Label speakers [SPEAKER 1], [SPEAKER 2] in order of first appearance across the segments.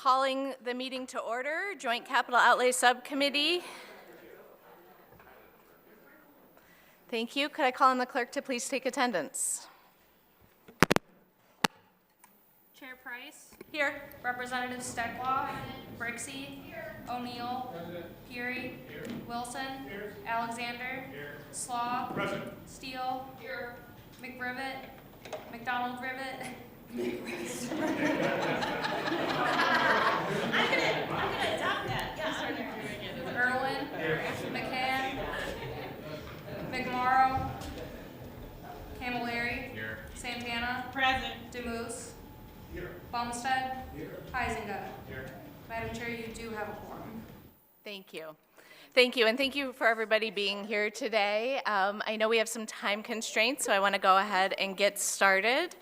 [SPEAKER 1] Calling the meeting to order, Joint Capital Outlay Subcommittee. Thank you. Could I call on the clerk to please take attendance?
[SPEAKER 2] Chair Price.
[SPEAKER 1] Here.
[SPEAKER 2] Representative Steckloff. Brixey. O'Neill. Peary. Wilson. Alexander. Slaw. Steele. McRivet. McDonald Rivet.
[SPEAKER 3] I'm gonna adopt that. Yeah.
[SPEAKER 2] Irwin. McCann. McMorrow. Camilleri. Santana.
[SPEAKER 3] Present.
[SPEAKER 2] DeMoose. Bumstead. Heisinger. Madam Chair, you do have a quorum.
[SPEAKER 1] Thank you. Thank you, and thank you for everybody being here today. I know we have some time constraints, so I want to go ahead and get started.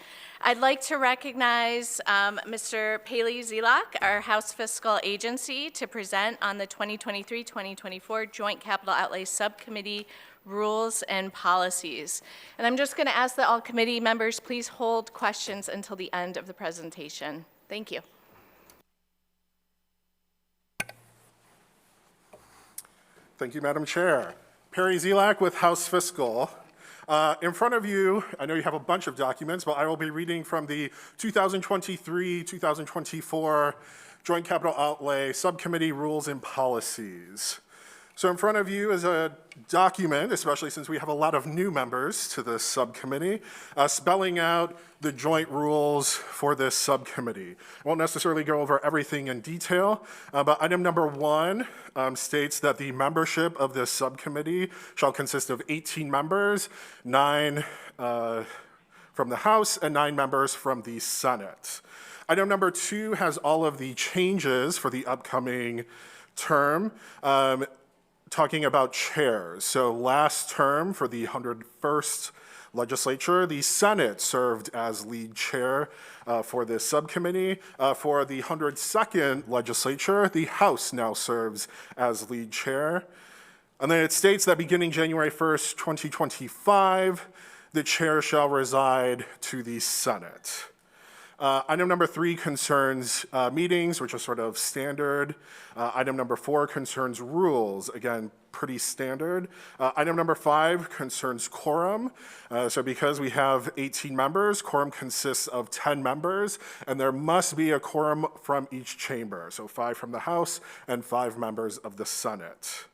[SPEAKER 1] I'd like to recognize Mr. Paley Zelak, our House Fiscal Agency, to present on the 2023-2024 Joint Capital Outlay Subcommittee Rules and Policies. And I'm just going to ask that all committee members please hold questions until the end of the presentation. Thank you.
[SPEAKER 4] Thank you, Madam Chair. Perry Zelak with House Fiscal. In front of you, I know you have a bunch of documents, but I will be reading from the 2023-2024 Joint Capital Outlay Subcommittee Rules and Policies. So in front of you is a document, especially since we have a lot of new members to this subcommittee, spelling out the joint rules for this subcommittee. I won't necessarily go over everything in detail, but item number 1 states that the membership of this subcommittee shall consist of 18 members, 9 from the House and 9 members from the Senate. Item number 2 has all of the changes for the upcoming term. Talking about chairs. So last term for the 101st legislature, the Senate served as lead chair for this subcommittee. For the 102nd legislature, the House now serves as lead chair. And then it states that beginning January 1st, 2025, the chair shall reside to the Senate. Item number 3 concerns meetings, which are sort of standard. Item number 4 concerns rules, again, pretty standard. Item number 5 concerns quorum. So because we have 18 members, quorum consists of 10 members, and there must be a quorum from each chamber. So 5 from the House and 5 members of the Senate.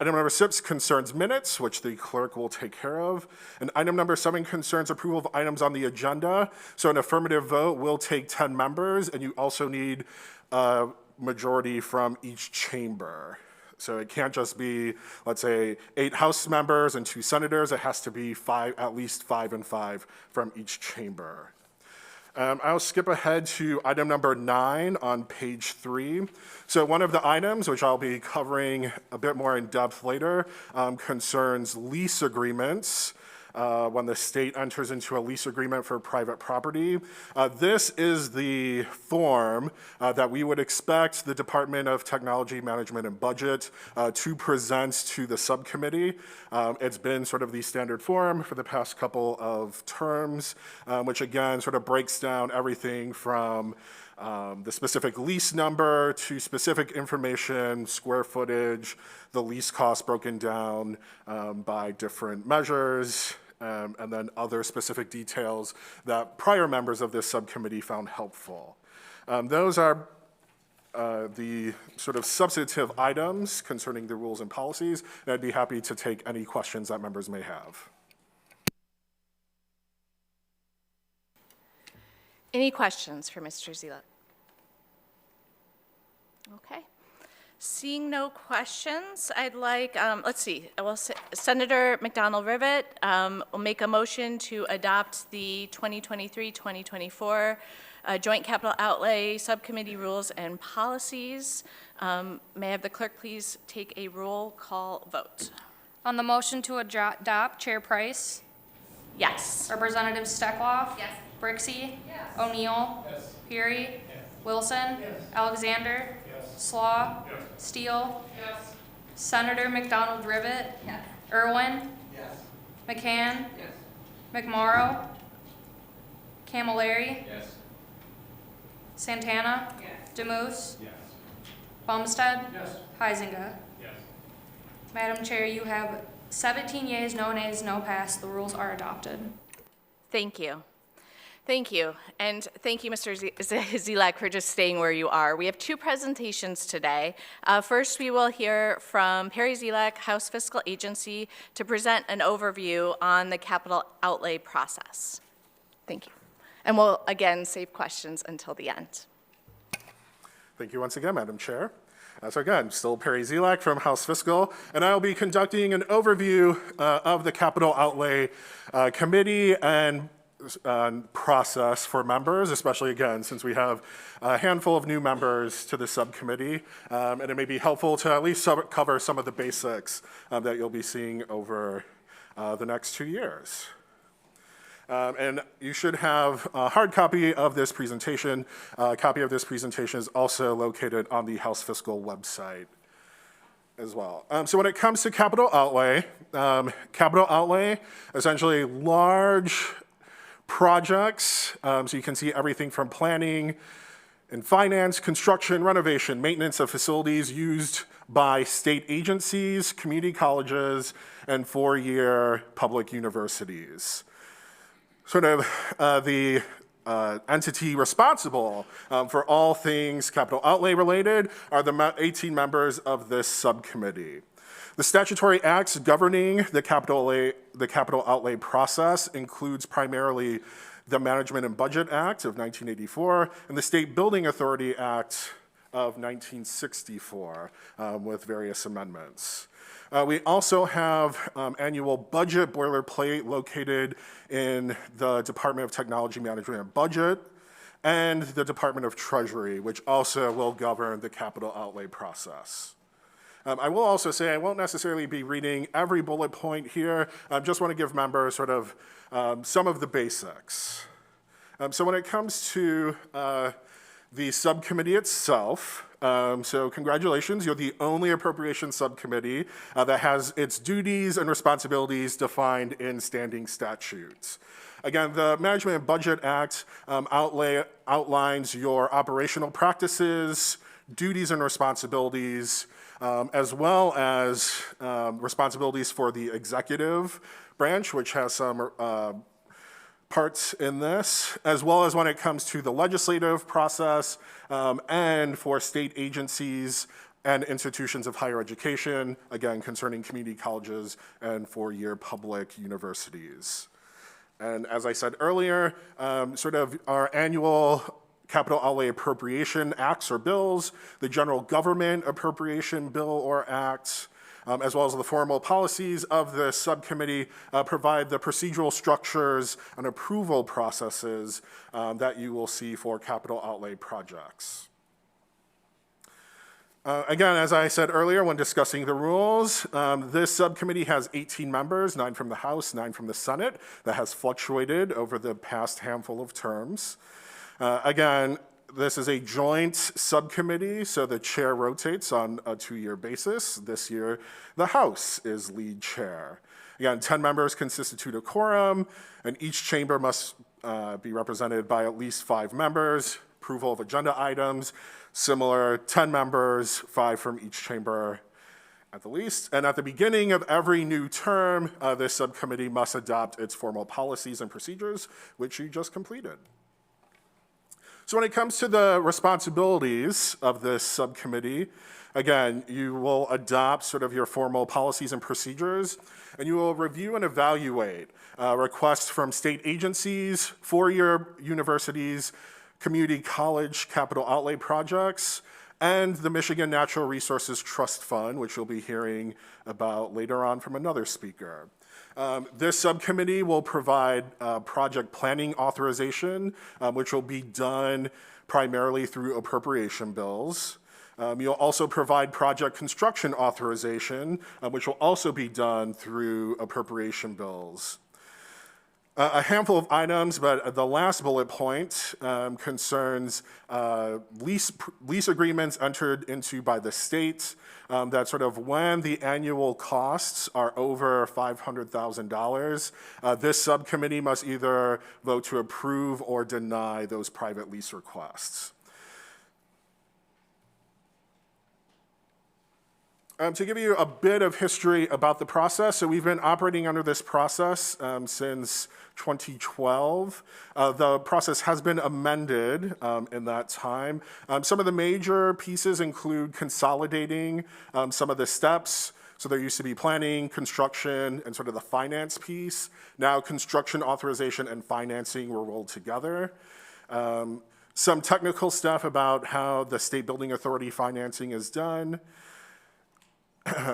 [SPEAKER 4] Item number 6 concerns minutes, which the clerk will take care of. And item number 7 concerns approval of items on the agenda. So an affirmative vote will take 10 members, and you also need a majority from each chamber. So it can't just be, let's say, 8 House members and 2 senators. It has to be 5, at least 5 and 5 from each chamber. I'll skip ahead to item number 9 on page 3. So one of the items, which I'll be covering a bit more in depth later, concerns lease agreements. When the state enters into a lease agreement for private property. This is the form that we would expect the Department of Technology Management and Budget to present to the subcommittee. It's been sort of the standard form for the past couple of terms, which again sort of breaks down everything from the specific lease number to specific information, square footage, the lease cost broken down by different measures, and then other specific details that prior members of this subcommittee found helpful. Those are the sort of substantive items concerning the rules and policies, and I'd be happy to take any questions that members may have.
[SPEAKER 1] Any questions for Mr. Zelak? Okay. Seeing no questions, I'd like, let's see, Senator McDonald Rivet will make a motion to adopt the 2023-2024 Joint Capital Outlay Subcommittee Rules and Policies. May I have the clerk please take a roll call vote?
[SPEAKER 2] On the motion to adopt, Chair Price.
[SPEAKER 1] Yes.
[SPEAKER 2] Representative Steckloff.
[SPEAKER 3] Yes.
[SPEAKER 2] Brixey. Yes. O'Neill. Yes. Peary. Yes. Wilson. Yes. Alexander. Yes. Slaw. Yes. Steele. Yes. Senator McDonald Rivet.
[SPEAKER 3] Yes.
[SPEAKER 2] Irwin.
[SPEAKER 3] Yes.
[SPEAKER 2] McCann.
[SPEAKER 3] Yes.
[SPEAKER 2] McMorrow. Camilleri.
[SPEAKER 3] Yes.
[SPEAKER 2] Santana.
[SPEAKER 3] Yes.
[SPEAKER 2] Demus? Bumstead? Heisinger? Madam Chair, you have 17 yeas, no nays, no pass. The rules are adopted.
[SPEAKER 1] Thank you. Thank you. And thank you, Mr. Zilak, for just staying where you are. We have two presentations today. First, we will hear from Perry Zilak, House Fiscal Agency, to present an overview on the capital outlay process. Thank you. And we'll, again, save questions until the end.
[SPEAKER 4] Thank you once again, Madam Chair. So again, still Perry Zilak from House Fiscal, and I will be conducting an overview of the Capital Outlay Committee and process for members, especially again, since we have a handful of new members to the subcommittee, and it may be helpful to at least cover some of the basics that you'll be seeing over the next 2 years. And you should have a hard copy of this presentation. A copy of this presentation is also located on the House Fiscal website as well. So when it comes to capital outlay, essentially large projects. So you can see everything from planning and finance, construction, renovation, maintenance of facilities used by state agencies, community colleges, and four-year public universities. Sort of the entity responsible for all things capital outlay related are the 18 members of this subcommittee. The statutory acts governing the capital outlay process includes primarily the Management and Budget Act of 1984 and the State Building Authority Act of 1964 with various amendments. We also have annual budget boilerplate located in the Department of Technology Management and Budget and the Department of Treasury, which also will govern the capital outlay process. I will also say I won't necessarily be reading every bullet point here. I just want to give members sort of some of the basics. So when it comes to the subcommittee itself, so congratulations, you're the only appropriations subcommittee that has its duties and responsibilities defined in standing statutes. Again, the Management and Budget Act outlines your operational practices, duties and responsibilities, as well as responsibilities for the executive branch, which has some parts in this, as well as when it comes to the legislative process and for state agencies and institutions of higher education, again, concerning community colleges and four-year public universities. And as I said earlier, sort of our annual capital outlay appropriation acts or bills, the general government appropriation bill or act, as well as the formal policies of the subcommittee provide the procedural structures and approval processes that you will see for capital outlay projects. Again, as I said earlier when discussing the rules, this subcommittee has 18 members, 9 from the House, 9 from the Senate. That has fluctuated over the past handful of terms. Again, this is a joint subcommittee, so the chair rotates on a 2-year basis. This year, the House is lead chair. Again, 10 members constitute a quorum, and each chamber must be represented by at least 5 members. Approval of agenda items, similar, 10 members, 5 from each chamber at the least. And at the beginning of every new term, this subcommittee must adopt its formal policies and procedures, which you just completed. So when it comes to the responsibilities of this subcommittee, again, you will adopt sort of your formal policies and procedures, and you will review and evaluate requests from state agencies, four-year universities, community college capital outlay projects, and the Michigan Natural Resources Trust Fund, which you'll be hearing about later on from another speaker. This subcommittee will provide project planning authorization, which will be done primarily through appropriation bills. You'll also provide project construction authorization, which will also be done through appropriation bills. A handful of items, but the last bullet point concerns lease agreements entered into by the state that sort of when the annual costs are over $500,000, this subcommittee must either vote to approve or deny those private lease requests. To give you a bit of history about the process, so we've been operating under this process since 2012. The process has been amended in that time. Some of the major pieces include consolidating some of the steps. So there used to be planning, construction, and sort of the finance piece. Now construction authorization and financing were rolled together. Some technical stuff about how the State Building Authority financing is done.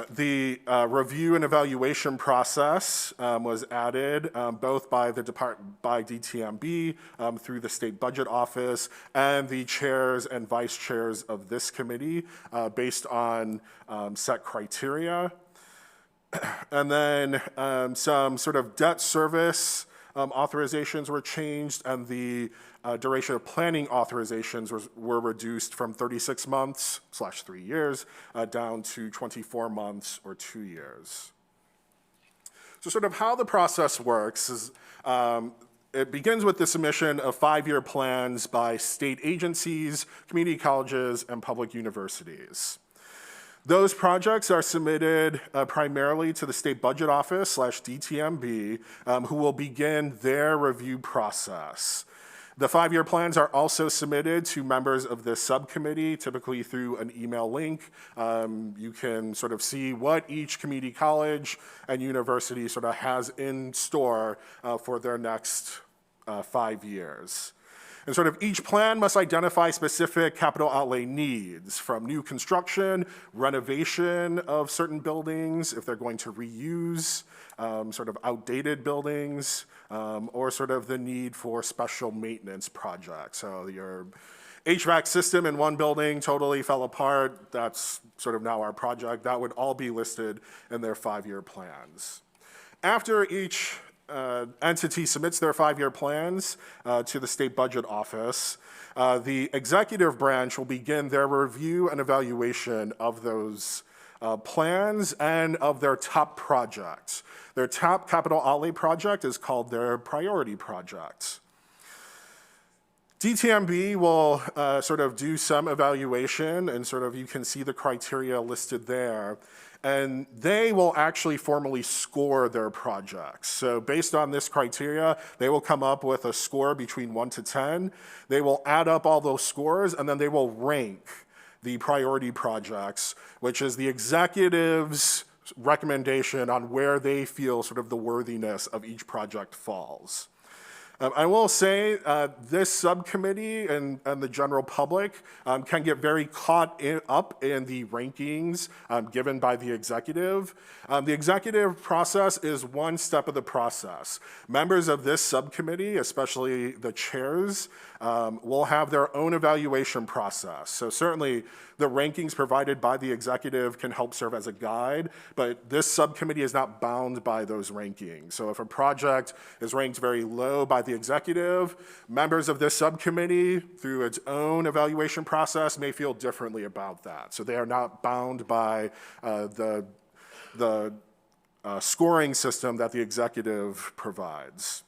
[SPEAKER 4] The review and evaluation process was added both by DTMB through the State Budget Office and the chairs and vice chairs of this committee based on set criteria. And then some sort of debt service authorizations were changed, and the duration of planning authorizations were reduced from 36 months / 3 years down to 24 months or 2 years. So sort of how the process works is it begins with the submission of 5-year plans by state agencies, community colleges, and public universities. Those projects are submitted primarily to the State Budget Office / DTMB, who will begin their review process. The 5-year plans are also submitted to members of this subcommittee, typically through an email link. You can sort of see what each community college and university sort of has in store for their next 5 years. And sort of each plan must identify specific capital outlay needs, from new construction, renovation of certain buildings, if they're going to reuse sort of outdated buildings, or sort of the need for special maintenance projects. So your HVAC system in one building totally fell apart, that's sort of now our project. That would all be listed in their 5-year plans. After each entity submits their 5-year plans to the State Budget Office, the executive branch will begin their review and evaluation of those plans and of their top projects. Their top capital outlay project is called their priority project. DTMB will sort of do some evaluation, and sort of you can see the criteria listed there. And they will actually formally score their projects. So based on this criteria, they will come up with a score between 1 to 10. They will add up all those scores, and then they will rank the priority projects, which is the executive's recommendation on where they feel sort of the worthiness of each project falls. I will say this subcommittee and the general public can get very caught up in the rankings given by the executive. The executive process is one step of the process. Members of this subcommittee, especially the chairs, will have their own evaluation process. So certainly the rankings provided by the executive can help serve as a guide, but this subcommittee is not bound by those rankings. So if a project is ranked very low by the executive, members of this subcommittee, through its own evaluation process, may feel differently about that. So they are not bound by the scoring system that the executive provides.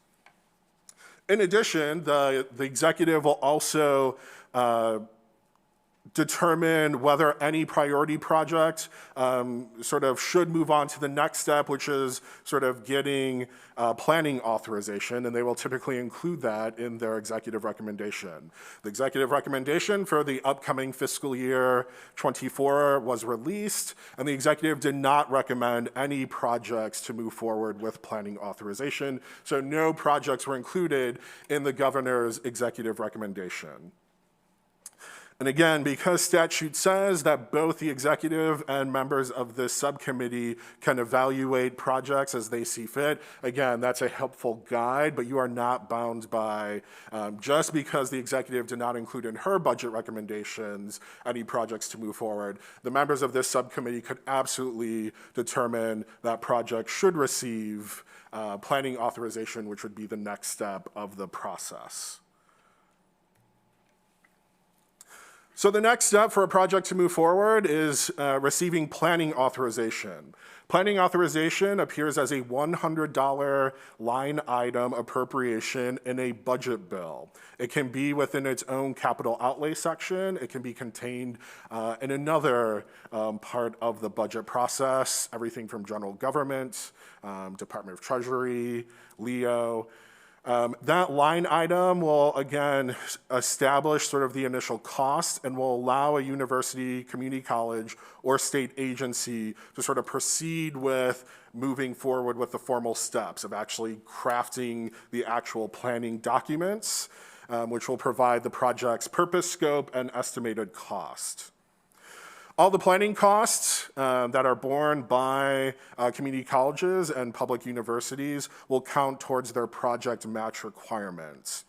[SPEAKER 4] In addition, the executive will also determine whether any priority project sort of should move on to the next step, which is sort of getting planning authorization, and they will typically include that in their executive recommendation. The executive recommendation for the upcoming fiscal year 24 was released, and the executive did not recommend any projects to move forward with planning authorization, so no projects were included in the governor's executive recommendation. And again, because statute says that both the executive and members of this subcommittee can evaluate projects as they see fit, again, that's a helpful guide, but you are not bound by, just because the executive did not include in her budget recommendations any projects to move forward, the members of this subcommittee could absolutely determine that project should receive planning authorization, which would be the next step of the process. So the next step for a project to move forward is receiving planning authorization. Planning authorization appears as a $100 line item appropriation in a budget bill. It can be within its own capital outlay section. It can be contained in another part of the budget process, everything from general government, Department of Treasury, LEO. That line item will, again, establish sort of the initial cost and will allow a university, community college, or state agency to sort of proceed with moving forward with the formal steps of actually crafting the actual planning documents, which will provide the project's purpose, scope, and estimated cost. All the planning costs that are borne by community colleges and public universities will count towards their project match requirements.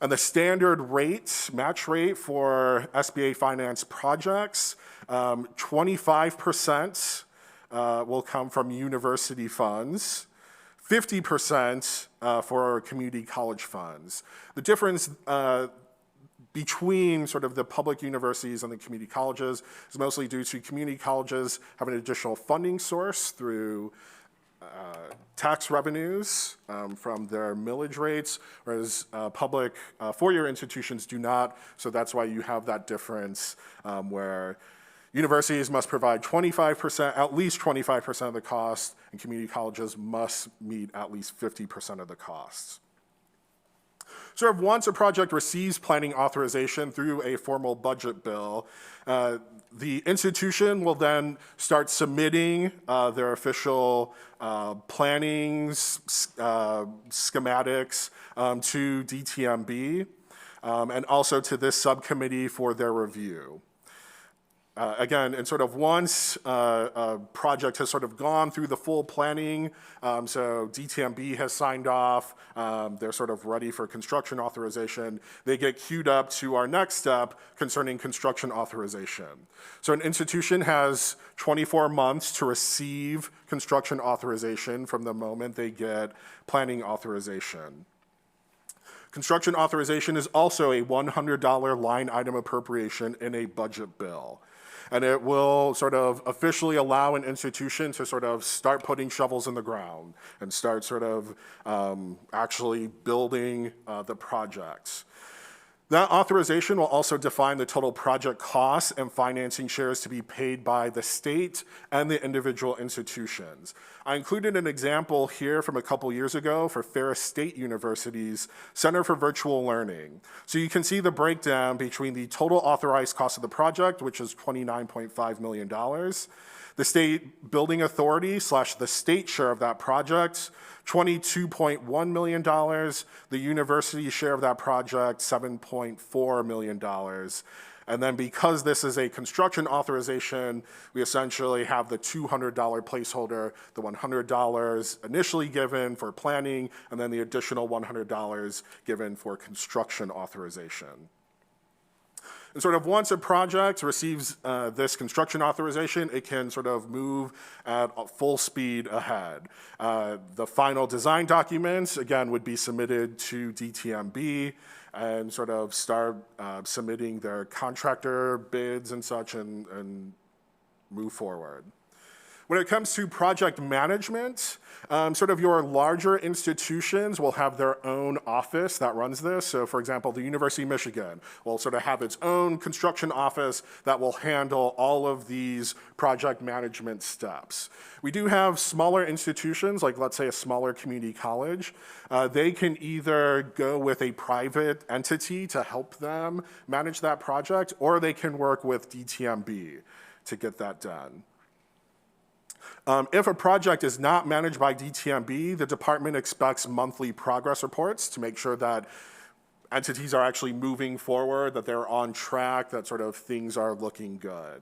[SPEAKER 4] And the standard rate, match rate for SBA finance projects, 25% will come from university funds, 50% for community college funds. The difference between sort of the public universities and the community colleges is mostly due to community colleges have an additional funding source through tax revenues from their millage rates, whereas public four-year institutions do not. So that's why you have that difference where universities must provide 25%, at least 25% of the cost, and community colleges must meet at least 50% of the costs. Sort of once a project receives planning authorization through a formal budget bill, the institution will then start submitting their official plannings, schematics to DTMB, and also to this subcommittee for their review. Again, and sort of once a project has sort of gone through the full planning, so DTMB has signed off, they're sort of ready for construction authorization, they get queued up to our next step concerning construction authorization. So an institution has 24 months to receive construction authorization from the moment they get planning authorization. Construction authorization is also a $100 line item appropriation in a budget bill. And it will sort of officially allow an institution to sort of start putting shovels in the ground and start sort of actually building the projects. That authorization will also define the total project costs and financing shares to be paid by the state and the individual institutions. I included an example here from a couple years ago for Ferris State University's Center for Virtual Learning. So you can see the breakdown between the total authorized cost of the project, which is $29.5 million, the state building authority / the state share of that project, $22.1 million, the university share of that project, $7.4 million. And then because this is a construction authorization, we essentially have the $200 placeholder, the $100 initially given for planning, and then the additional $100 given for construction authorization. And sort of once a project receives this construction authorization, it can sort of move at full speed ahead. The final design documents, again, would be submitted to DTMB and sort of start submitting their contractor bids and such and move forward. When it comes to project management, sort of your larger institutions will have their own office that runs this. So for example, the University of Michigan will sort of have its own construction office that will handle all of these project management steps. We do have smaller institutions, like let's say a smaller community college. They can either go with a private entity to help them manage that project, or they can work with DTMB to get that done. If a project is not managed by DTMB, the department expects monthly progress reports to make sure that entities are actually moving forward, that they're on track, that sort of things are looking good.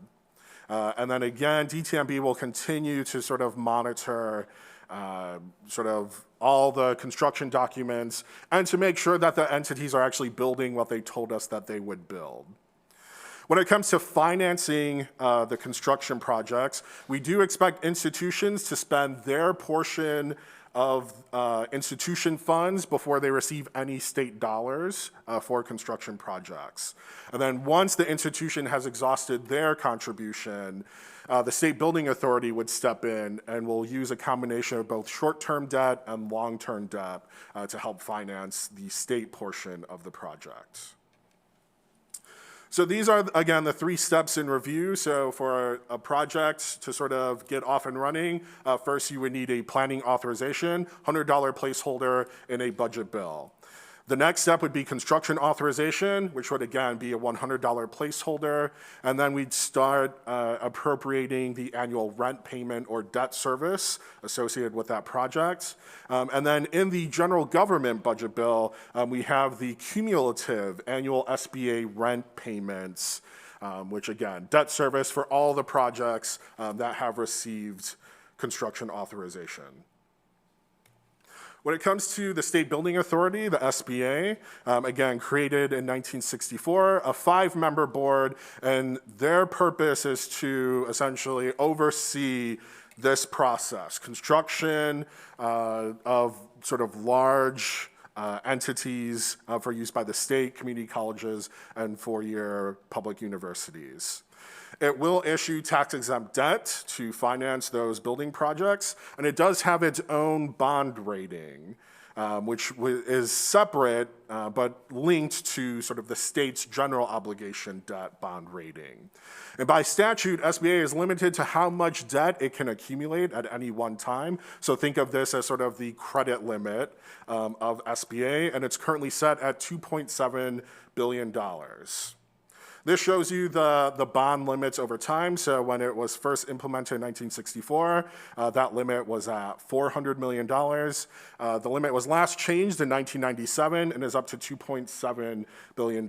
[SPEAKER 4] And then again, DTMB will continue to sort of monitor sort of all the construction documents and to make sure that the entities are actually building what they told us that they would build. When it comes to financing the construction projects, we do expect institutions to spend their portion of institution funds before they receive any state dollars for construction projects. And then once the institution has exhausted their contribution, the State Building Authority would step in and will use a combination of both short-term debt and long-term debt to help finance the state portion of the project. So these are, again, the 3 steps in review. So for a project to sort of get off and running, first you would need a planning authorization, $100 placeholder in a budget bill. The next step would be construction authorization, which would again be a $100 placeholder, and then we'd start appropriating the annual rent payment or debt service associated with that project. And then in the general government budget bill, we have the cumulative annual SBA rent payments, which again, debt service for all the projects that have received construction authorization. When it comes to the State Building Authority, the SBA, again, created in 1964, a 5-member board, and their purpose is to essentially oversee this process, construction of sort of large entities for use by the state, community colleges, and 4-year public universities. It will issue tax-exempt debt to finance those building projects, and it does have its own bond rating, which is separate but linked to sort of the state's general obligation debt bond rating. And by statute, SBA is limited to how much debt it can accumulate at any one time. So think of this as sort of the credit limit of SBA, and it's currently set at $2.7 billion. This shows you the bond limits over time. So when it was first implemented in 1964, that limit was at $400 million. The limit was last changed in 1997 and is up to $2.7 billion.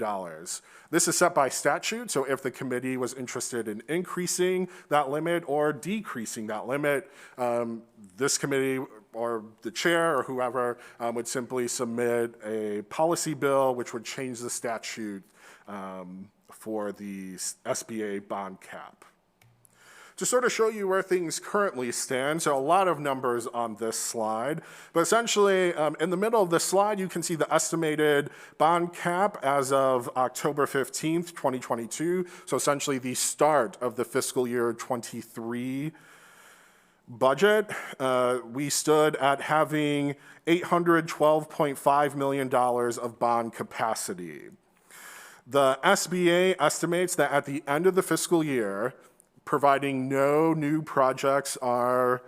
[SPEAKER 4] This is set by statute, so if the committee was interested in increasing that limit or decreasing that limit, this committee or the chair or whoever would simply submit a policy bill which would change the statute for the SBA bond cap. To sort of show you where things currently stand, so a lot of numbers on this slide, but essentially in the middle of the slide you can see the estimated bond cap as of October 15th, 2022, so essentially the start of the fiscal year 23 budget. We stood at having $812.5 million of bond capacity. The SBA estimates that at the end of the fiscal year, providing no new projects are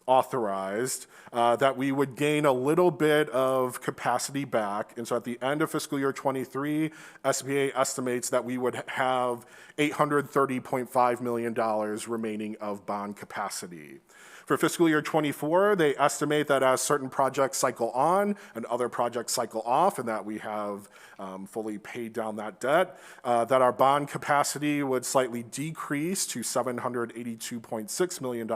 [SPEAKER 4] authorized, that we would gain a little bit of capacity back. And so at the end of fiscal year 23, SBA estimates that we would have $830.5 million remaining of bond capacity. For fiscal year 24, they estimate that as certain projects cycle on and other projects cycle off, and that we have fully paid down that debt, that our bond capacity would slightly decrease to $782.6 million.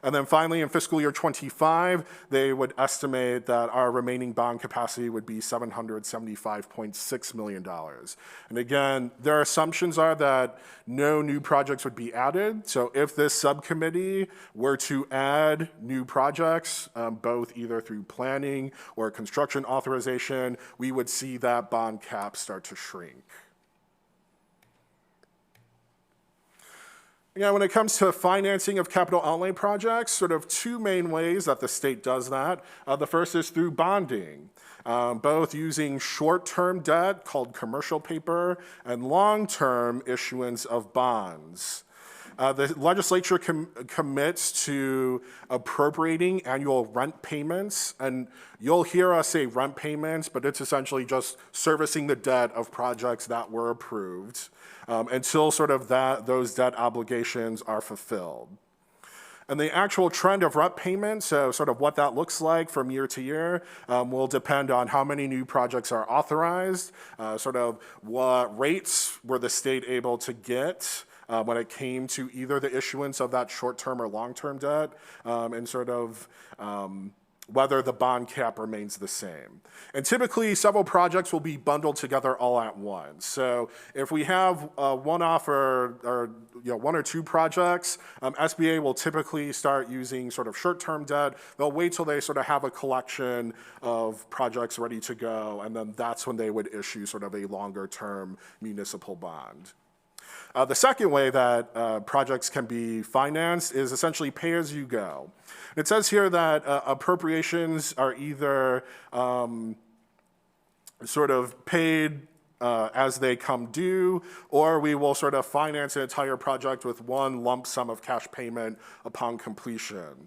[SPEAKER 4] And then finally, in fiscal year 25, they would estimate that our remaining bond capacity would be $775.6 million. And again, their assumptions are that no new projects would be added. So if this subcommittee were to add new projects, both either through planning or construction authorization, we would see that bond cap start to shrink. Yeah, when it comes to financing of capital outlay projects, sort of 2 main ways that the state does that. The first is through bonding, both using short-term debt called commercial paper and long-term issuance of bonds. The legislature commits to appropriating annual rent payments, and you'll hear us say rent payments, but it's essentially just servicing the debt of projects that were approved until sort of those debt obligations are fulfilled. And the actual trend of rent payments, so sort of what that looks like from year to year, will depend on how many new projects are authorized, sort of what rates were the state able to get when it came to either the issuance of that short-term or long-term debt, and sort of whether the bond cap remains the same. And typically, several projects will be bundled together all at once. So if we have one-off or one or two projects, SBA will typically start using sort of short-term debt. They'll wait till they sort of have a collection of projects ready to go, and then that's when they would issue sort of a longer-term municipal bond. The second way that projects can be financed is essentially pay-as-you-go. It says here that appropriations are either sort of paid as they come due, or we will sort of finance an entire project with one lump sum of cash payment upon completion.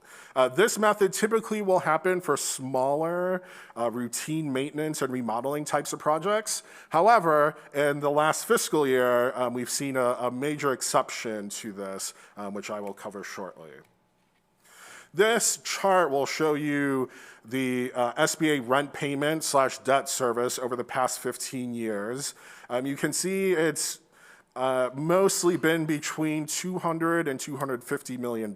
[SPEAKER 4] This method typically will happen for smaller routine maintenance and remodeling types of projects. However, in the last fiscal year, we've seen a major exception to this, which I will cover shortly. This chart will show you the SBA rent payment / debt service over the past 15 years. You can see it's mostly been between $200 and $250 million.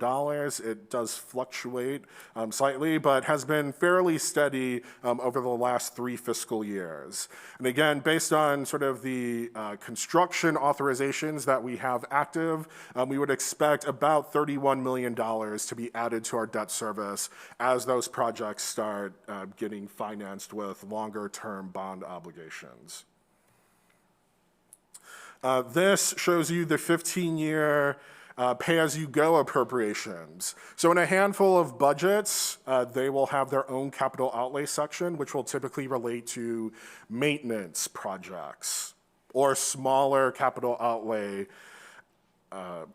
[SPEAKER 4] It does fluctuate slightly, but has been fairly steady over the last 3 fiscal years. And again, based on sort of the construction authorizations that we have active, we would expect about $31 million to be added to our debt service as those projects start getting financed with longer-term bond obligations. This shows you the 15-year pay-as-you-go appropriations. So in a handful of budgets, they will have their own capital outlay section, which will typically relate to maintenance projects or smaller capital outlay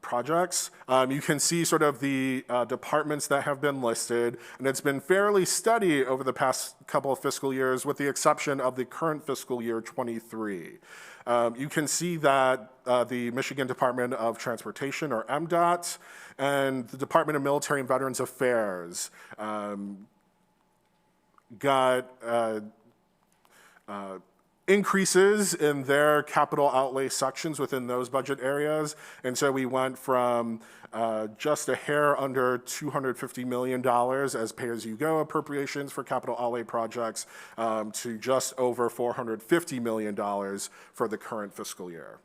[SPEAKER 4] projects. You can see sort of the departments that have been listed, and it's been fairly steady over the past couple of fiscal years, with the exception of the current fiscal year 23. You can see that the Michigan Department of Transportation, or MDOT, and the Department of Military and Veterans Affairs got increases in their capital outlay sections within those budget areas. And so we went from just a hair under $250 million as pay-as-you-go appropriations for capital outlay projects to just over $450 million for the current fiscal year.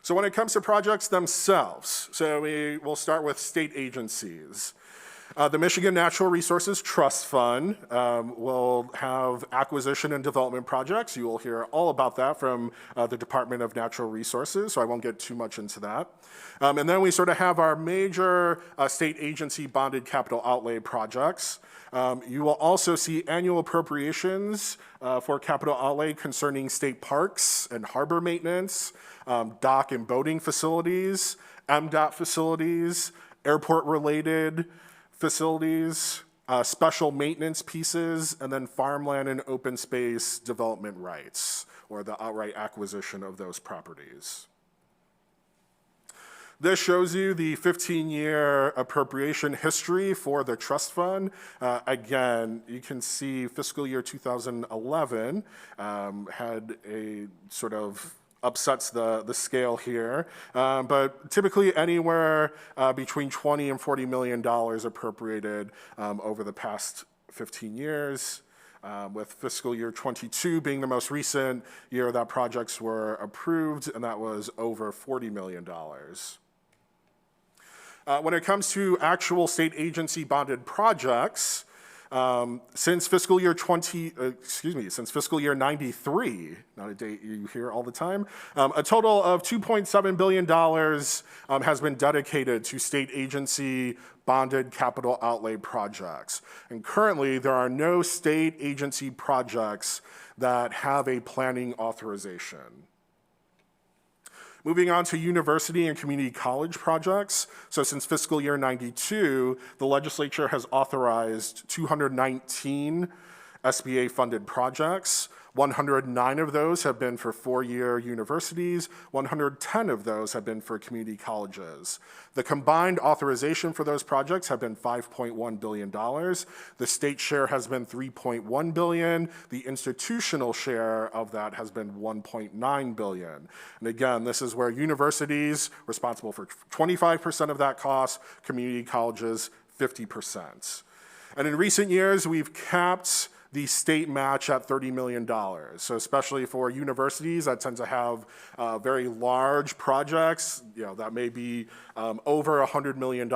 [SPEAKER 4] So when it comes to projects themselves, so we will start with state agencies. The Michigan Natural Resources Trust Fund will have acquisition and development projects. You will hear all about that from the Department of Natural Resources, so I won't get too much into that. And then we sort of have our major state agency bonded capital outlay projects. You will also see annual appropriations for capital outlay concerning state parks and harbor maintenance, dock and boating facilities, MDOT facilities, airport-related facilities, special maintenance pieces, and then farmland and open space development rights, or the outright acquisition of those properties. This shows you the 15-year appropriation history for the trust fund. Again, you can see fiscal year 2011 had a sort of upsets the scale here, but typically anywhere between $20 and $40 million appropriated over the past 15 years, with fiscal year 22 being the most recent year that projects were approved, and that was over $40 million. When it comes to actual state agency bonded projects, since fiscal year 93, not a date you hear all the time, a total of $2.7 billion has been dedicated to state agency bonded capital outlay projects. And currently, there are no state agency projects that have a planning authorization. Moving on to university and community college projects. So since fiscal year 92, the legislature has authorized 219 SBA-funded projects. 109 of those have been for 4-year universities. 110 of those have been for community colleges. The combined authorization for those projects have been $5.1 billion. The state share has been $3.1 billion. The institutional share of that has been $1.9 billion. And again, this is where universities responsible for 25% of that cost, community colleges 50%. And in recent years, we've capped the state match at $30 million. So especially for universities that tend to have very large projects, that may be over $100 million,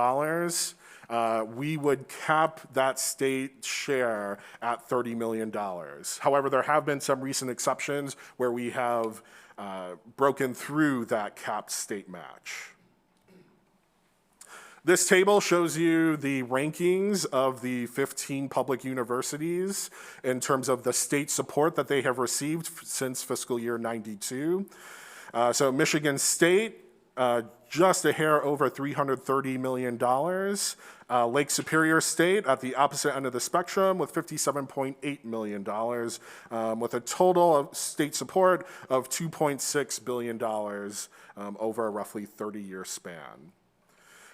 [SPEAKER 4] we would cap that state share at $30 million. However, there have been some recent exceptions where we have broken through that capped state match. This table shows you the rankings of the 15 public universities in terms of the state support that they have received since fiscal year 92. So Michigan State, just a hair over $330 million. Lake Superior State at the opposite end of the spectrum with $57.8 million, with a total of state support of $2.6 billion over a roughly 30-year span.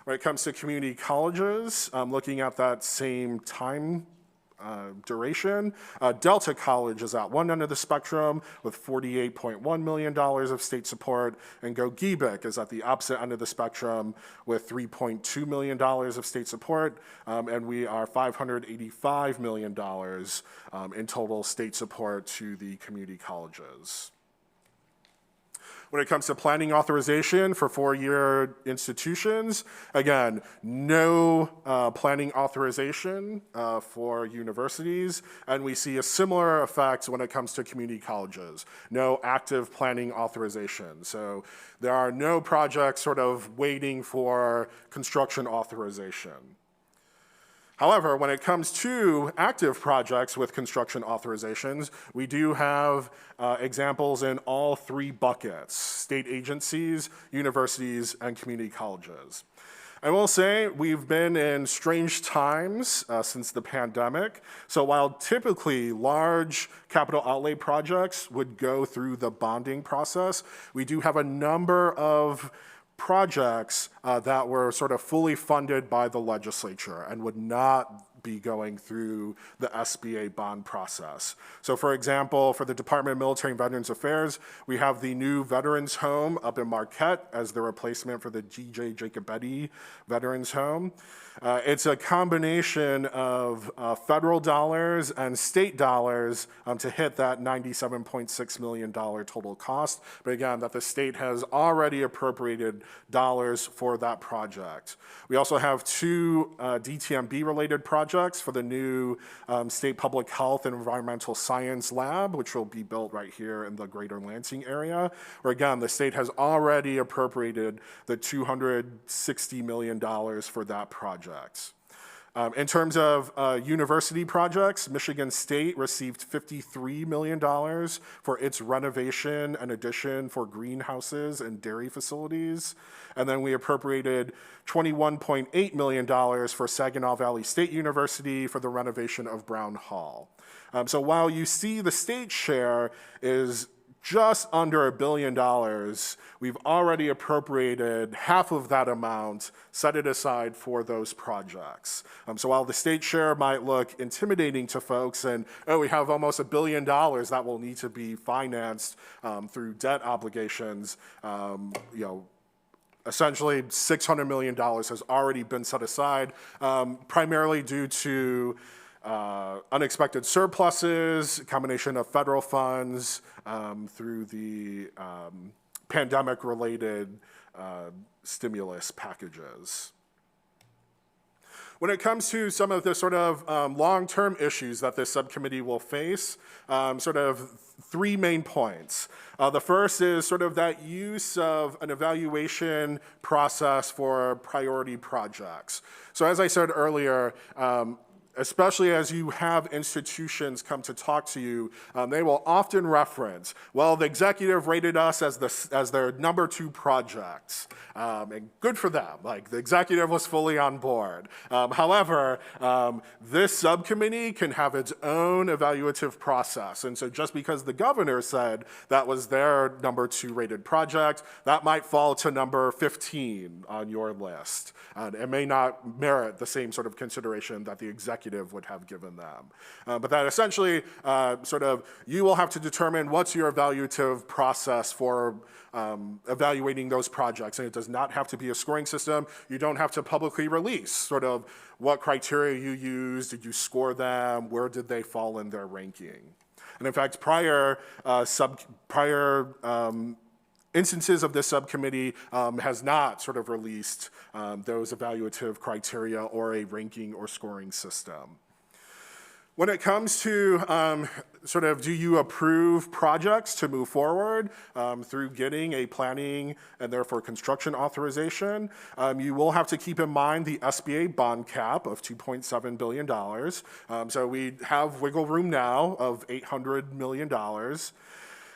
[SPEAKER 4] When it comes to community colleges, looking at that same time duration, Delta College is at one end of the spectrum with $48.1 million of state support, and Gogebic is at the opposite end of the spectrum with $3.2 million of state support, and we are $585 million in total state support to the community colleges. When it comes to planning authorization for four-year institutions, again, no planning authorization for universities, and we see a similar effect when it comes to community colleges. No active planning authorization. So there are no projects sort of waiting for construction authorization. However, when it comes to active projects with construction authorizations, we do have examples in all three buckets: state agencies, universities, and community colleges. I will say we've been in strange times since the pandemic. So while typically large capital outlay projects would go through the bonding process, we do have a number of projects that were sort of fully funded by the legislature and would not be going through the SBA bond process. So for example, for the Department of Military and Veterans Affairs, we have the new Veterans Home up in Marquette as the replacement for the G.J. Jacobetti Veterans Home. It's a combination of federal dollars and state dollars to hit that $97.6 million total cost. But again, that the state has already appropriated dollars for that project. We also have two DTMB-related projects for the new State Public Health and Environmental Science Lab, which will be built right here in the greater Lansing area, where again, the state has already appropriated the $260 million for that project. In terms of university projects, Michigan State received $53 million for its renovation and addition for greenhouses and dairy facilities. And then we appropriated $21.8 million for Saginaw Valley State University for the renovation of Brown Hall. So while you see the state share is just under $1 billion, we've already appropriated half of that amount, set it aside for those projects. So while the state share might look intimidating to folks and, oh, we have almost $1 billion that will need to be financed through debt obligations, essentially $600 million has already been set aside, primarily due to unexpected surpluses, a combination of federal funds through the pandemic-related stimulus packages. When it comes to some of the sort of long-term issues that this subcommittee will face, sort of three main points. The first is sort of that use of an evaluation process for priority projects. So as I said earlier, especially as you have institutions come to talk to you, they will often reference, well, the executive rated us as their number 2 project. And good for them, like the executive was fully on board. However, this subcommittee can have its own evaluative process. And so just because the governor said that was their number 2 rated project, that might fall to number 15 on your list. It may not merit the same sort of consideration that the executive executive would have given them. But that essentially sort of, you will have to determine what's your evaluative process for evaluating those projects. And it does not have to be a scoring system. You don't have to publicly release sort of what criteria you used, did you score them, where did they fall in their ranking. And in fact, prior instances of this subcommittee has not sort of released those evaluative criteria or a ranking or scoring system. When it comes to sort of do you approve projects to move forward through getting a planning and therefore construction authorization, you will have to keep in mind the SBA bond cap of $2.7 billion. So we have wiggle room now of $800 million.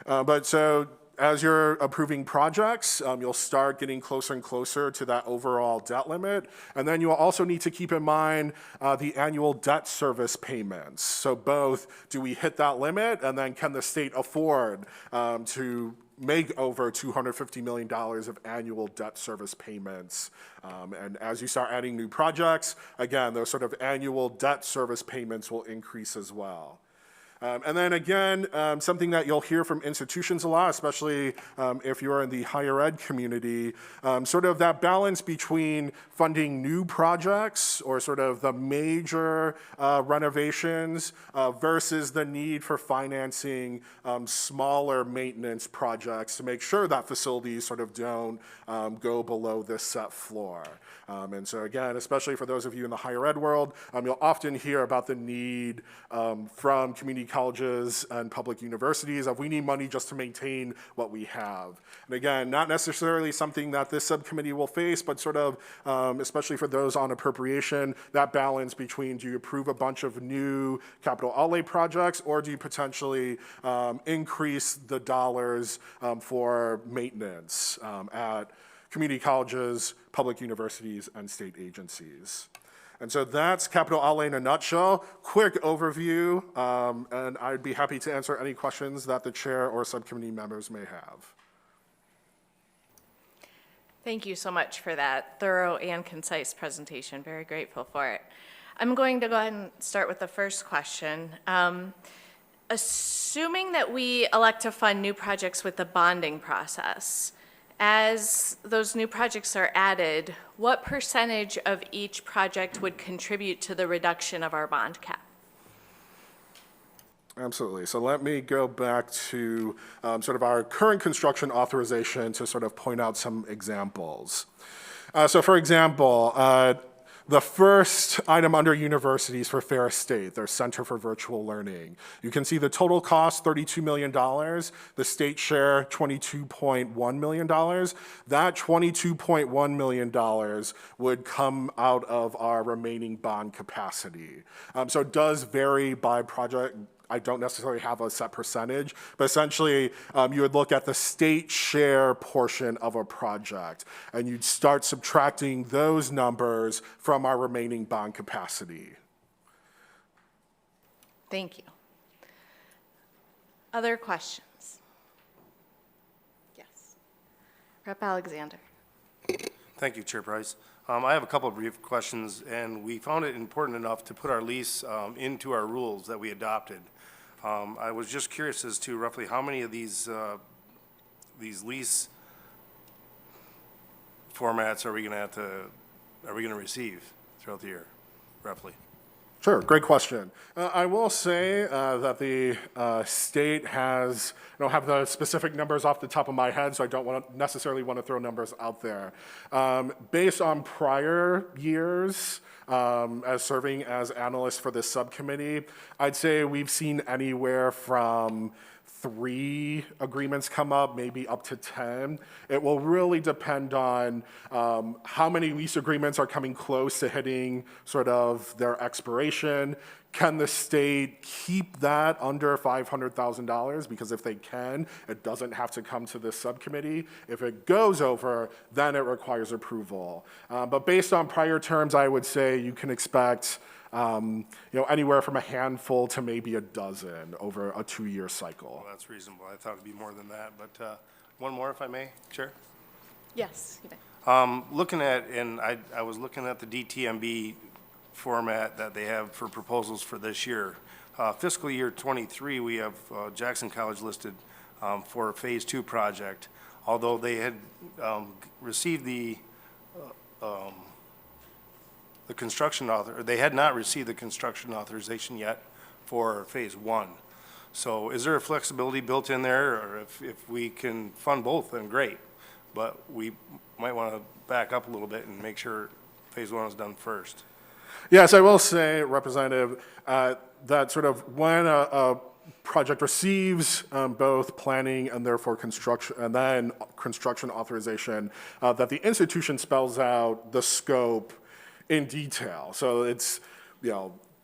[SPEAKER 4] But so as you're approving projects, you'll start getting closer and closer to that overall debt limit. And then you'll also need to keep in mind the annual debt service payments. So both, do we hit that limit? And then can the state afford to make over $250 million of annual debt service payments? And as you start adding new projects, again, those sort of annual debt service payments will increase as well. And then again, something that you'll hear from institutions a lot, especially if you're in the higher ed community, sort of that balance between funding new projects or sort of the major renovations versus the need for financing smaller maintenance projects to make sure that facilities sort of don't go below this set floor. And so again, especially for those of you in the higher ed world, you'll often hear about the need from community colleges and public universities of we need money just to maintain what we have. And again, not necessarily something that this subcommittee will face, but sort of, especially for those on appropriation, that balance between do you approve a bunch of new capital outlay projects or do you potentially increase the dollars for maintenance at community colleges, public universities, and state agencies. And so that's capital outlay in a nutshell. Quick overview, and I'd be happy to answer any questions that the chair or subcommittee members may have.
[SPEAKER 1] Thank you so much for that thorough and concise presentation. Very grateful for it. I'm going to go ahead and start with the first question. Assuming that we elect to fund new projects with the bonding process, as those new projects are added, what percentage of each project would contribute to the reduction of our bond cap?
[SPEAKER 4] Absolutely. So let me go back to sort of our current construction authorization to sort of point out some examples. So for example, the first item under universities for Ferris State, their Center for Virtual Learning. You can see the total cost, $32 million. The state share, $22.1 million. That $22.1 million would come out of our remaining bond capacity. So it does vary by project. I don't necessarily have a set percentage, but essentially you would look at the state share portion of a project and you'd start subtracting those numbers from our remaining bond capacity.
[SPEAKER 1] Thank you. Other questions? Yes. Rep. Alexander.
[SPEAKER 5] Thank you, Chair Price. I have a couple of brief questions, and we found it important enough to put our lease into our rules that we adopted. I was just curious as to roughly how many of these lease formats are we going to receive throughout the year, roughly?
[SPEAKER 4] Sure, great question. I will say that the state has, I don't have the specific numbers off the top of my head, so I don't necessarily want to throw numbers out there. Based on prior years, as serving as analysts for this subcommittee, I'd say we've seen anywhere from 3 agreements come up, maybe up to 10. It will really depend on how many lease agreements are coming close to hitting sort of their expiration. Can the state keep that under $500,000? Because if they can, it doesn't have to come to this subcommittee. If it goes over, then it requires approval. But based on prior terms, I would say you can expect anywhere from a handful to maybe a dozen over a 2-year cycle.
[SPEAKER 5] Well, that's reasonable. I thought it'd be more than that, but one more, if I may, Chair.
[SPEAKER 1] Yes. You may.
[SPEAKER 5] Looking at, and I was looking at the DTMB format that they have for proposals for this year. Fiscal year '23, we have Jackson College listed for a Phase 2 project, although they had received the construction or they had not received the construction authorization yet for Phase 1. So is there a flexibility built in there, or if we can fund both, then great. But we might want to back up a little bit and make sure Phase 1 is done first.
[SPEAKER 4] Yes, I will say, Representative, that sort of when a project receives both planning and therefore construction, and then construction authorization, that the institution spells out the scope in detail. So it's,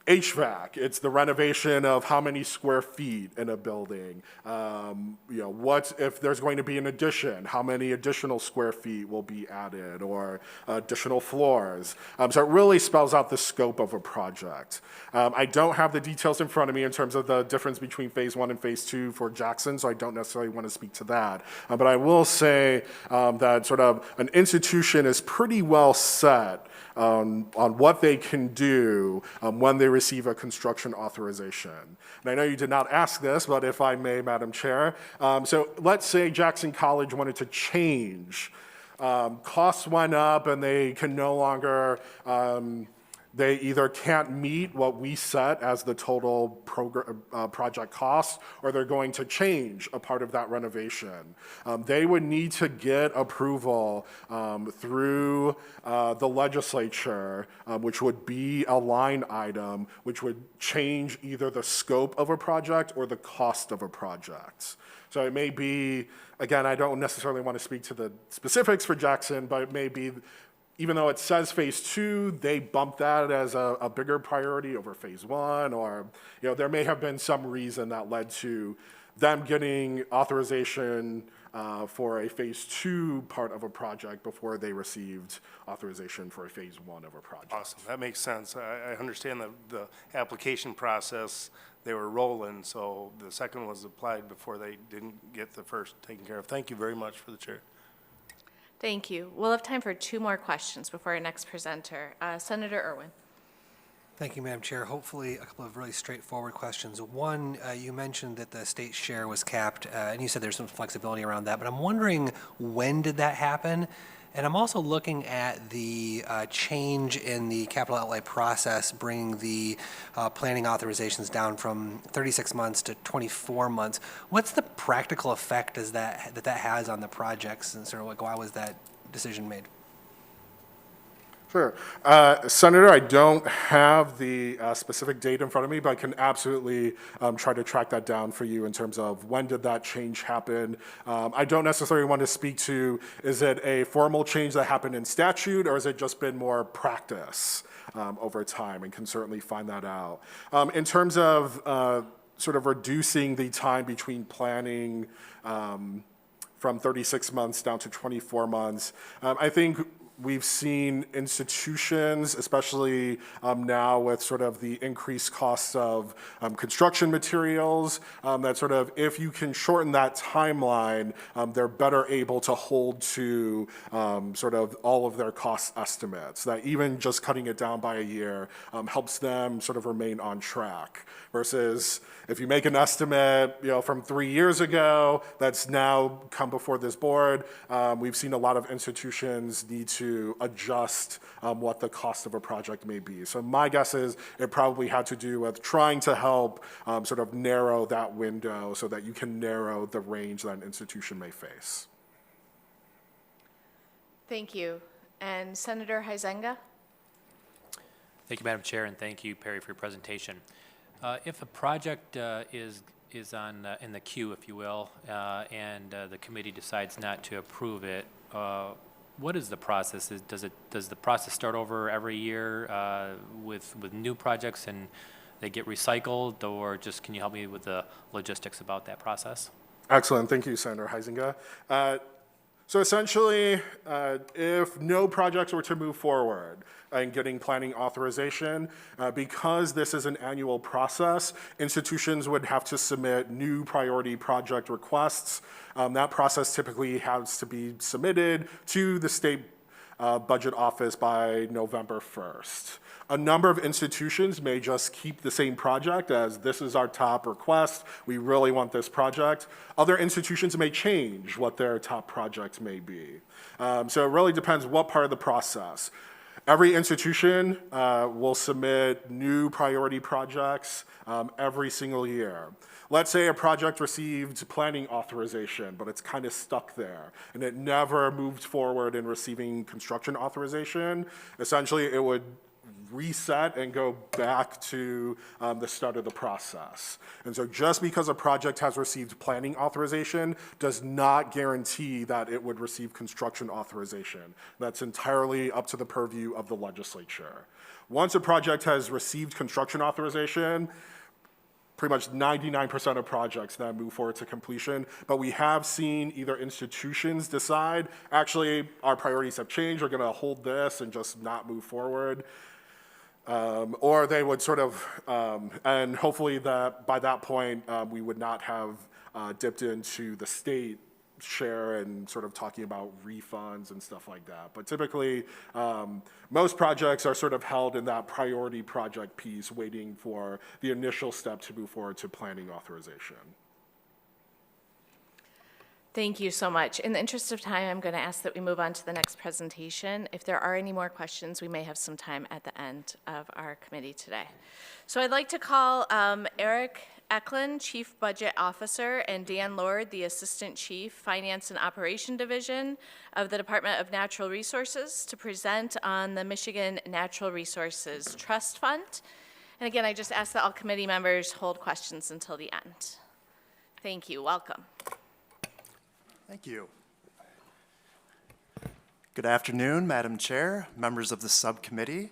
[SPEAKER 4] HVAC, it's the renovation of how many square feet in a building. What if there's going to be an addition, how many additional square feet will be added, or additional floors. So it really spells out the scope of a project. I don't have the details in front of me in terms of the difference between Phase 1 and Phase 2 for Jackson, so I don't necessarily want to speak to that. But I will say that sort of an institution is pretty well set on what they can do when they receive a construction authorization. And I know you did not ask this, but if I may, Madam Chair. So let's say Jackson College wanted to change. Costs went up and they can no longer, they either can't meet what we set as the total project cost, or they're going to change a part of that renovation. They would need to get approval through the legislature, which would be a line item, which would change either the scope of a project or the cost of a project. So it may be, again, I don't necessarily want to speak to the specifics for Jackson, but it may be, even though it says Phase 2, they bump that as a bigger priority over Phase 1, or there may have been some reason that led to them getting authorization for a Phase 2 part of a project before they received authorization for a Phase 1 of a project.
[SPEAKER 5] Awesome, that makes sense. I understand the application process, they were rolling, so the second was applied before they didn't get the first taken care of. Thank you very much for the chair.
[SPEAKER 1] Thank you. We'll have time for 2 more questions before our next presenter. Senator Irwin.
[SPEAKER 6] Thank you, Madam Chair. Hopefully, a couple of really straightforward questions. One, you mentioned that the state share was capped, and you said there's some flexibility around that, but I'm wondering, when did that happen? And I'm also looking at the change in the capital outlay process, bringing the planning authorizations down from 36 months to 24 months. What's the practical effect that has on the projects, and sort of like, why was that decision made?
[SPEAKER 4] Sure. Senator, I don't have the specific date in front of me, but I can absolutely try to track that down for you in terms of when did that change happen. I don't necessarily want to speak to, is it a formal change that happened in statute, or has it just been more practice over time, and can certainly find that out. In terms of sort of reducing the time between planning from 36 months down to 24 months, I think we've seen institutions, especially now with sort of the increased costs of construction materials, that sort of, if you can shorten that timeline, they're better able to hold to sort of all of their cost estimates. That even just cutting it down by a year helps them sort of remain on track. Versus if you make an estimate, from 3 years ago, that's now come before this board, we've seen a lot of institutions need to adjust what the cost of a project may be. So my guess is it probably had to do with trying to help sort of narrow that window so that you can narrow the range that an institution may face.
[SPEAKER 1] Thank you. And Senator Huizenga?
[SPEAKER 7] Thank you, Madam Chair, and thank you, Perry, for your presentation. If a project is in the queue, if you will, and the committee decides not to approve it, what is the process? Does the process start over every year with new projects and they get recycled, or just can you help me with the logistics about that process?
[SPEAKER 4] Excellent. Thank you, Senator Huizenga. So essentially, if no projects were to move forward in getting planning authorization, because this is an annual process, institutions would have to submit new priority project requests. That process typically has to be submitted to the state budget office by November 1st. A number of institutions may just keep the same project as this is our top request, we really want this project. Other institutions may change what their top project may be. So it really depends what part of the process. Every institution will submit new priority projects every single year. Let's say a project received planning authorization, but it's kind of stuck there, and it never moved forward in receiving construction authorization. Essentially, it would reset and go back to the start of the process. And so just because a project has received planning authorization does not guarantee that it would receive construction authorization. That's entirely up to the purview of the legislature. Once a project has received construction authorization, pretty much 99% of projects then move forward to completion, but we have seen either institutions decide, actually, our priorities have changed, we're gonna hold this and just not move forward. Or they would sort of, and hopefully that by that point, we would not have dipped into the state share and sort of talking about refunds and stuff like that. But typically, most projects are sort of held in that priority project piece, waiting for the initial step to move forward to planning authorization.
[SPEAKER 1] Thank you so much. In the interest of time, I'm going to ask that we move on to the next presentation. If there are any more questions, we may have some time at the end of our committee today. So I'd like to call Eric Eklund, Chief Budget Officer, and Dan Lord, the Assistant Chief, Finance and Operation Division of the Department of Natural Resources, to present on the Michigan Natural Resources Trust Fund. And again, I just ask that all committee members hold questions until the end. Thank you. Welcome.
[SPEAKER 8] Thank you. Good afternoon, Madam Chair, members of the subcommittee.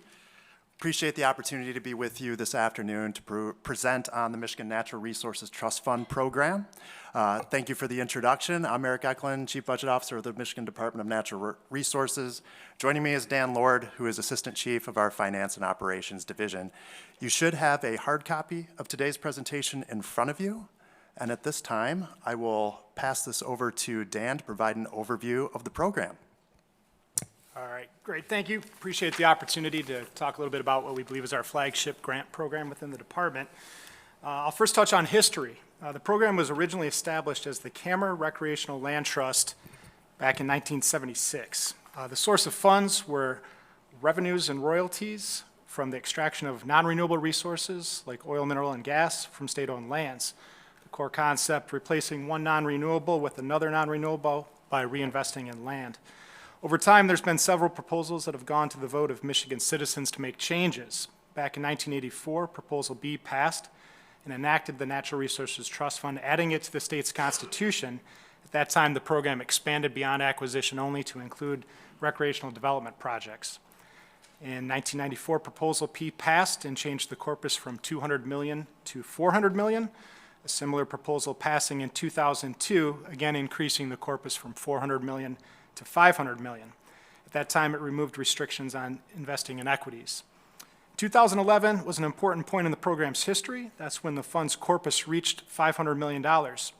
[SPEAKER 8] Appreciate the opportunity to be with you this afternoon to present on the Michigan Natural Resources Trust Fund program. Thank you for the introduction. I'm Eric Eklund, Chief Budget Officer of the Michigan Department of Natural Resources. Joining me is Dan Lord, who is Assistant Chief of our Finance and Operations Division. You should have a hard copy of today's presentation in front of you. And at this time, I will pass this over to Dan to provide an overview of the program.
[SPEAKER 9] All right, great, thank you. Appreciate the opportunity to talk a little bit about what we believe is our flagship grant program within the department. I'll first touch on history. The program was originally established as the Kammer Recreational Land Trust back in 1976. The source of funds were revenues and royalties from the extraction of non-renewable resources like oil, mineral, and gas from state-owned lands. The core concept, replacing one non-renewable with another non-renewable by reinvesting in land. Over time, there's been several proposals that have gone to the vote of Michigan citizens to make changes. Back in 1984, Proposal B passed and enacted the Natural Resources Trust Fund, adding it to the state's constitution. At that time, the program expanded beyond acquisition only to include recreational development projects. In 1994, Proposal P passed and changed the corpus from $200 million to $400 million. A similar proposal passing in 2002, again increasing the corpus from $400 million to $500 million. At that time, it removed restrictions on investing in equities. 2011 was an important point in the program's history. That's when the fund's corpus reached $500 million.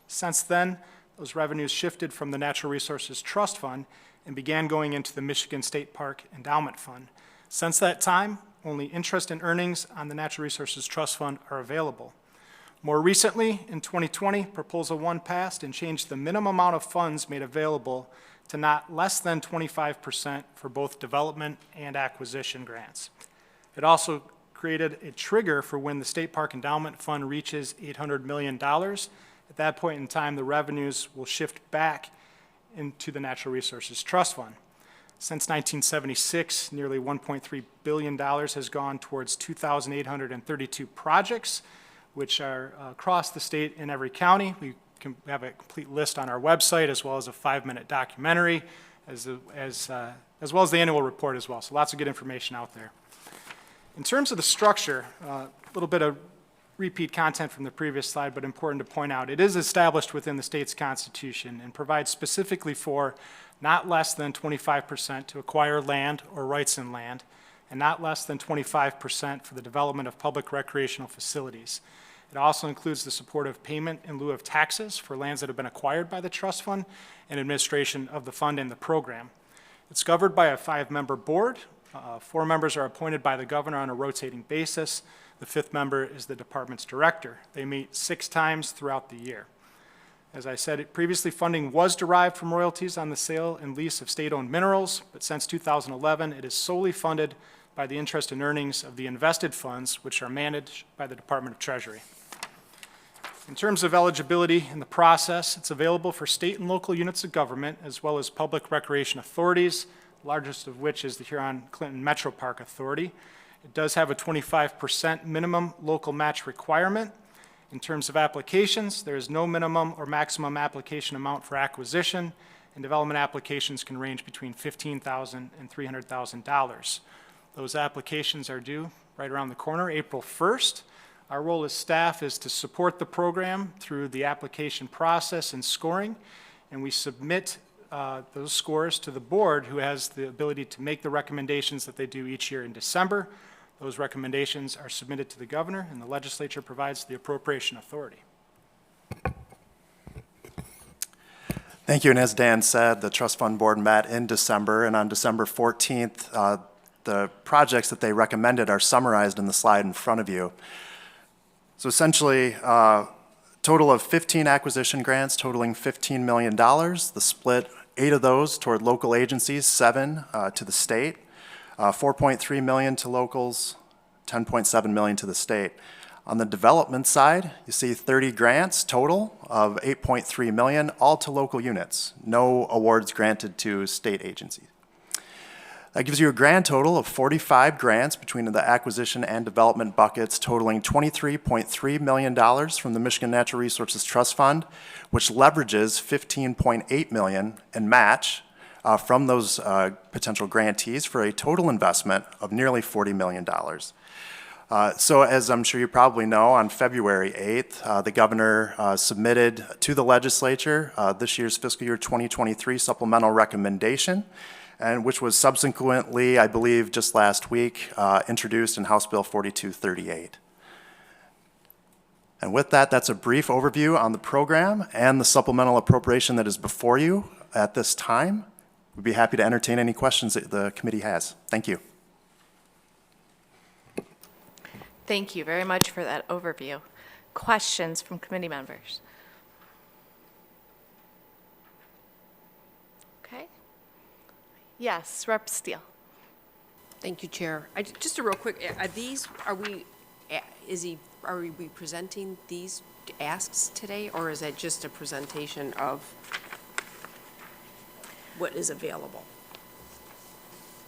[SPEAKER 9] Since then, those revenues shifted from the Natural Resources Trust Fund and began going into the Michigan State Park Endowment Fund. Since that time, only interest and earnings on the Natural Resources Trust Fund are available. More recently, in 2020, Proposal 1 passed and changed the minimum amount of funds made available to not less than 25% for both development and acquisition grants. It also created a trigger for when the State Park Endowment Fund reaches $800 million. At that point in time, the revenues will shift back into the Natural Resources Trust Fund. Since 1976, nearly $1.3 billion has gone towards 2,832 projects, which are across the state in every county. We can have a complete list on our website, as well as a 5-minute documentary, as well as the annual report as well. So lots of good information out there. In terms of the structure, a little bit of repeat content from the previous slide, but important to point out, it is established within the state's constitution and provides specifically for not less than 25% to acquire land or rights in land, and not less than 25% for the development of public recreational facilities. It also includes the support of payment in lieu of taxes for lands that have been acquired by the trust fund and administration of the fund and the program. It's governed by a 5-member board. 4 members are appointed by the governor on a rotating basis. The 5th member is the department's director. They meet 6 times throughout the year. As I said previously, funding was derived from royalties on the sale and lease of state-owned minerals, but since 2011, it is solely funded by the interest and earnings of the invested funds, which are managed by the Department of Treasury. In terms of eligibility in the process, it's available for state and local units of government, as well as public recreation authorities, the largest of which is the Huron-Clinton Metro Park Authority. It does have a 25% minimum local match requirement. In terms of applications, there is no minimum or maximum application amount for acquisition, and development applications can range between $15,000 and $300,000. Those applications are due right around the corner, April 1st. Our role as staff is to support the program through the application process and scoring, and we submit those scores to the board, who has the ability to make the recommendations that they do each year in December. Those recommendations are submitted to the governor, and the legislature provides the appropriation authority.
[SPEAKER 8] Thank you, and as Dan said, the Trust Fund Board met in December, and on December 14th, the projects that they recommended are summarized in the slide in front of you. So essentially, total of 15 acquisition grants totaling $15 million. The split, 8 of those toward local agencies, 7 to the state, 4.3 million to locals, 10.7 million to the state. On the development side, you see 30 grants total of 8.3 million, all to local units. No awards granted to state agencies. That gives you a grand total of 45 grants between the acquisition and development buckets, totaling $23.3 million from the Michigan Natural Resources Trust Fund, which leverages $15.8 million in match from those potential grantees for a total investment of nearly $40 million. So as I'm sure you probably know, on February 8th, the governor submitted to the legislature this year's fiscal year 2023 supplemental recommendation, and which was subsequently, I believe, just last week, introduced in House Bill 4238. And with that, that's a brief overview on the program and the supplemental appropriation that is before you at this time. We'd be happy to entertain any questions that the committee has. Thank you.
[SPEAKER 1] Thank you very much for that overview. Questions from committee members? Okay. Yes, Rep. Steele.
[SPEAKER 3] Thank you, Chair. Just a real quick, are we presenting these asks today, or is that just a presentation of what is available?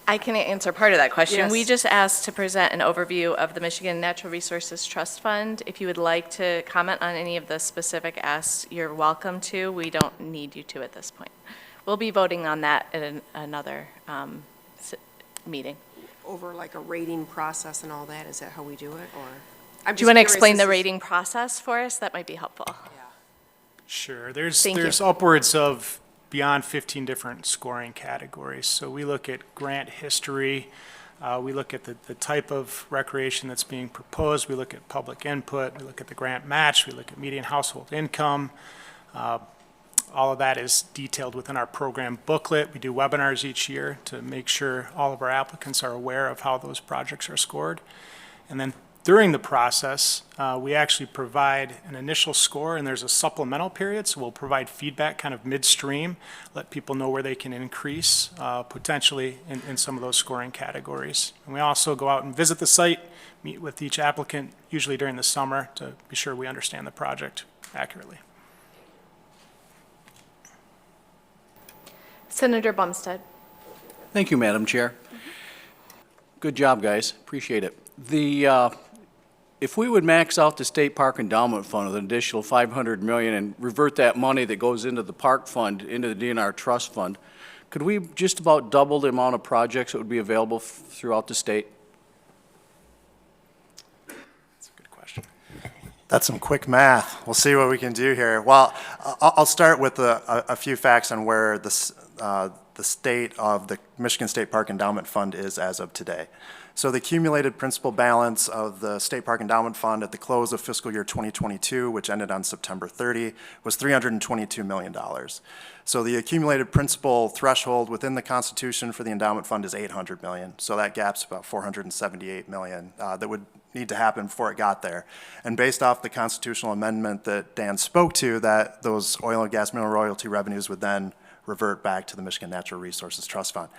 [SPEAKER 1] I can answer part of that question.
[SPEAKER 3] Yes.
[SPEAKER 1] We just asked to present an overview of the Michigan Natural Resources Trust Fund. If you would like to comment on any of the specific asks, you're welcome to. We don't need you to at this point. We'll be voting on that at another meeting.
[SPEAKER 3] Over like a rating process and all that, is that how we do it, or? I'm
[SPEAKER 1] Do you want to
[SPEAKER 3] just
[SPEAKER 1] explain
[SPEAKER 3] curious,
[SPEAKER 1] the rating process for us? That might be helpful.
[SPEAKER 9] Sure. There's
[SPEAKER 1] Thank you.
[SPEAKER 9] upwards of beyond 15 different scoring categories. So we look at grant history, we look at the type of recreation that's being proposed, we look at public input, we look at the grant match, we look at median household income. All of that is detailed within our program booklet. We do webinars each year to make sure all of our applicants are aware of how those projects are scored. And then during the process, we actually provide an initial score, and there's a supplemental period, so we'll provide feedback kind of midstream, let people know where they can increase potentially in some of those scoring categories. And we also go out and visit the site, meet with each applicant, usually during the summer, to be sure we understand the project accurately.
[SPEAKER 1] Senator Bumstead.
[SPEAKER 10] Thank you, Madam Chair. Good job, guys. Appreciate it. If we would max out the State Park Endowment Fund with an additional $500 million and revert that money that goes into the park fund into the DNR Trust Fund, could we just about double the amount of projects that would be available throughout the state?
[SPEAKER 9] That's a good question.
[SPEAKER 8] That's some quick math. We'll see what we can do here. Well, I'll start with a few facts on where the state of the Michigan State Park Endowment Fund is as of today. So the accumulated principal balance of the State Park Endowment Fund at the close of fiscal year 2022, which ended on September 30, was $322 million. So the accumulated principal threshold within the Constitution for the endowment fund is $800 million. So that gap's about $478 million that would need to happen before it got there. And based off the constitutional amendment that Dan spoke to, that those oil and gas mineral royalty revenues would then revert back to the Michigan Natural Resources Trust Fund.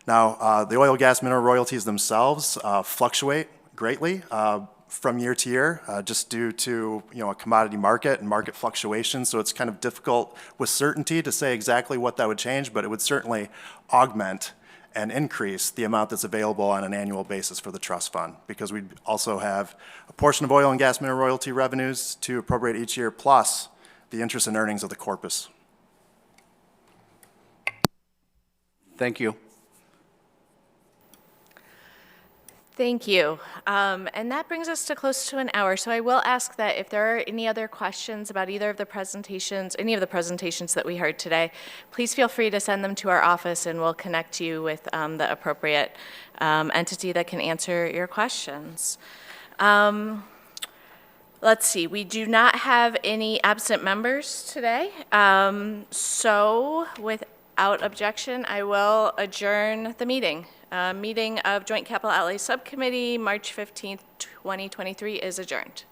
[SPEAKER 8] Now, the oil, gas, mineral royalties themselves fluctuate greatly from year to year, just due to a commodity market and market fluctuations. So it's kind of difficult with certainty to say exactly what that would change, but it would certainly augment and increase the amount that's available on an annual basis for the trust fund, because we'd also have a portion of oil and gas mineral royalty revenues to appropriate each year, plus the interest and earnings of the corpus.
[SPEAKER 10] Thank you.
[SPEAKER 1] Thank you. And that brings us to close to an hour. So I will ask that if there are any other questions about either of the presentations, any of the presentations that we heard today, please feel free to send them to our office and we'll connect you with the appropriate entity that can answer your questions. Let's see, we do not have any absent members today. So without objection, I will adjourn the meeting. Meeting of Joint Capital Outlay Subcommittee, March 15th, 2023 is adjourned.